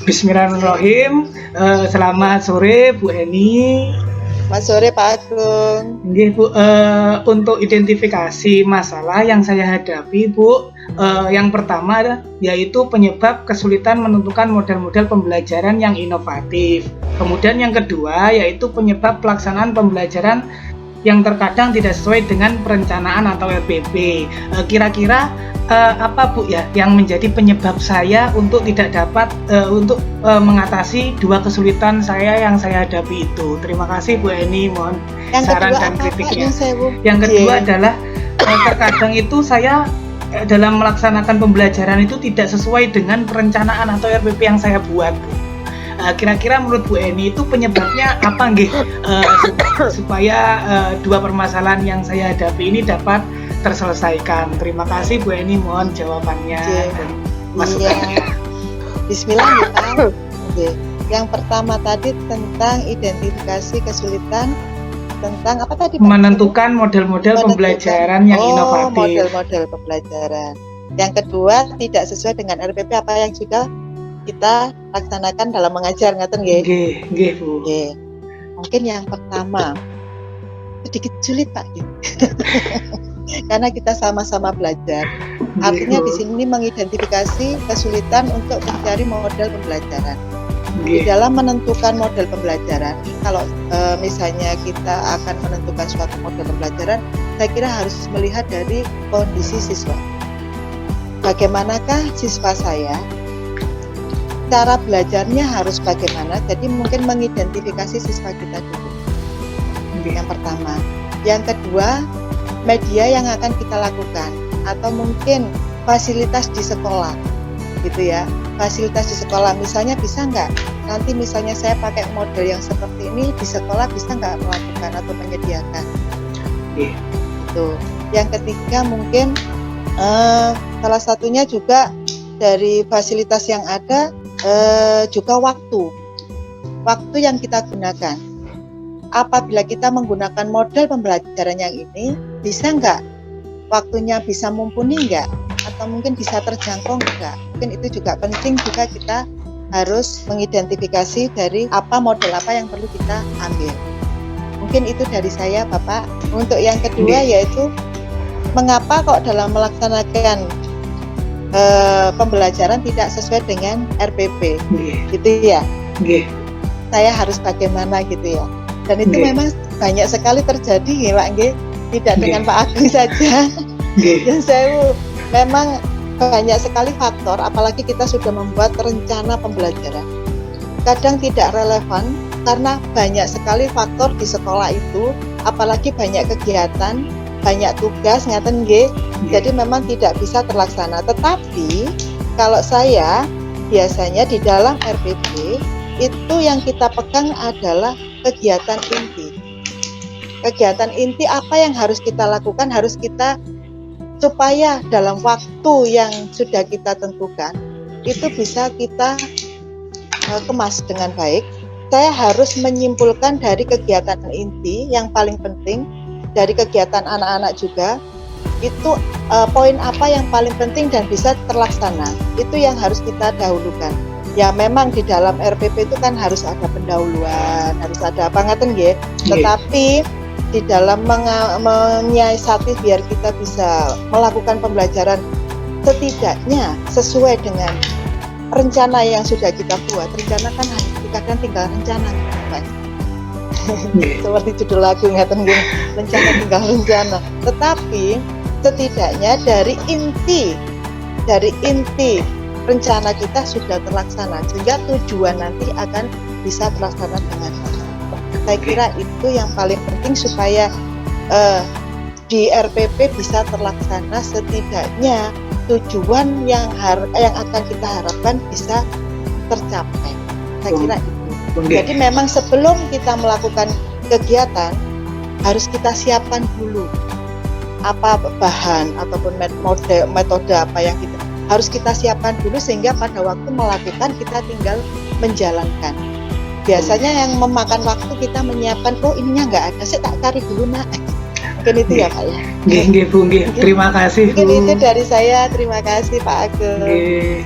Bismillahirrahmanirrahim. Selamat sore Bu Eni. Selamat sore Pak Agung. Nggih Bu, untuk identifikasi masalah yang saya hadapi Bu, yang pertama yaitu penyebab kesulitan menentukan model-model pembelajaran yang inovatif. Kemudian yang kedua yaitu penyebab pelaksanaan pembelajaran yang terkadang tidak sesuai dengan perencanaan atau RPP. Kira-kira apa Bu ya yang menjadi penyebab saya untuk tidak dapat mengatasi dua kesulitan saya yang saya hadapi itu. Terima kasih Bu Eni, mohon Yang saran kedua dan apa kritiknya. Pak? Yang kedua adalah terkadang itu saya dalam melaksanakan pembelajaran itu tidak sesuai dengan perencanaan atau RPP yang saya buat Bu. Kira-kira menurut Bu Eni itu penyebabnya apa nggih supaya dua permasalahan yang saya hadapi ini dapat terselesaikan. Terima kasih Bu Eni, mohon jawabannya dan masukannya. Bismillah ya Pak. Yang pertama tadi tentang identifikasi kesulitan tentang apa tadi Pak? Menentukan model-model pembelajaran yang inovatif. Model-model pembelajaran. Yang kedua tidak sesuai dengan RPP apa yang sudah kita laksanakan dalam mengajar, ngaten nggih? Nggih, Bu. Nggih. Mungkin yang pertama sedikit sulit Pak. Karena kita sama-sama belajar. Artinya di sini mengidentifikasi kesulitan untuk mencari model pembelajaran. Di dalam menentukan model pembelajaran, kalau misalnya kita akan menentukan suatu model pembelajaran, saya kira harus melihat dari kondisi siswa. Bagaimanakah siswa saya? Cara belajarnya harus bagaimana? Jadi mungkin mengidentifikasi siswa kita dulu. Yang pertama. Yang kedua, media yang akan kita lakukan atau mungkin fasilitas di sekolah gitu ya. Fasilitas di sekolah misalnya bisa nggak nanti misalnya saya pakai model yang seperti ini di sekolah bisa nggak melakukan atau menyediakan itu. Yang ketiga mungkin salah satunya juga dari fasilitas yang ada juga waktu yang kita gunakan. Apabila kita menggunakan model pembelajaran yang ini, bisa nggak waktunya bisa mumpuni nggak? Atau mungkin bisa terjangkau nggak? Mungkin itu juga penting juga kita harus mengidentifikasi dari apa model apa yang perlu kita ambil. Mungkin itu dari saya Bapak. Untuk yang kedua yaitu mengapa kok dalam melaksanakan pembelajaran tidak sesuai dengan RPP, gitu ya. Saya harus bagaimana gitu ya. Dan itu memang banyak sekali terjadi ya Pak, tidak dengan Pak Agung saja. Dan saya memang banyak sekali faktor, apalagi kita sudah membuat rencana pembelajaran. Kadang tidak relevan karena banyak sekali faktor di sekolah itu, apalagi banyak kegiatan, banyak tugas, ngaten nggih. Jadi memang tidak bisa terlaksana. Tetapi kalau saya biasanya di dalam RPP itu yang kita pegang adalah kegiatan inti. Kegiatan inti apa yang harus kita lakukan, harus kita supaya dalam waktu yang sudah kita tentukan itu bisa kita kemas dengan baik. Saya harus menyimpulkan dari kegiatan inti yang paling penting, dari kegiatan anak-anak juga, itu poin apa yang paling penting dan bisa terlaksana. Itu yang harus kita dahulukan. Ya memang di dalam RPP itu kan harus ada pendahuluan, harus ada apa ngaten nggih. Tetapi di dalam menyiasati biar kita bisa melakukan pembelajaran setidaknya sesuai dengan rencana yang sudah kita buat. Rencana kan kadang tinggal rencana Pak. Seperti judul lagu ngaten nggih, rencana tinggal rencana. Tetapi setidaknya dari inti rencana kita sudah terlaksana sehingga tujuan nanti akan bisa terlaksana dengan baik. Saya kira itu yang paling penting supaya di RPP bisa terlaksana, setidaknya tujuan yang akan kita harapkan bisa tercapai. Saya kira itu. Jadi memang sebelum kita melakukan kegiatan harus kita siapkan dulu apa bahan ataupun metode apa yang kita harus kita siapkan dulu sehingga pada waktu melakukan kita tinggal menjalankan. Biasanya yang memakan waktu kita menyiapkan, oh ininya nggak ada, saya tak cari dulu nak. Mungkin itu ya Pak ya. Nggih Bu, nggih. Terima kasih Bu. Mungkin itu dari saya, terima kasih Pak Agung.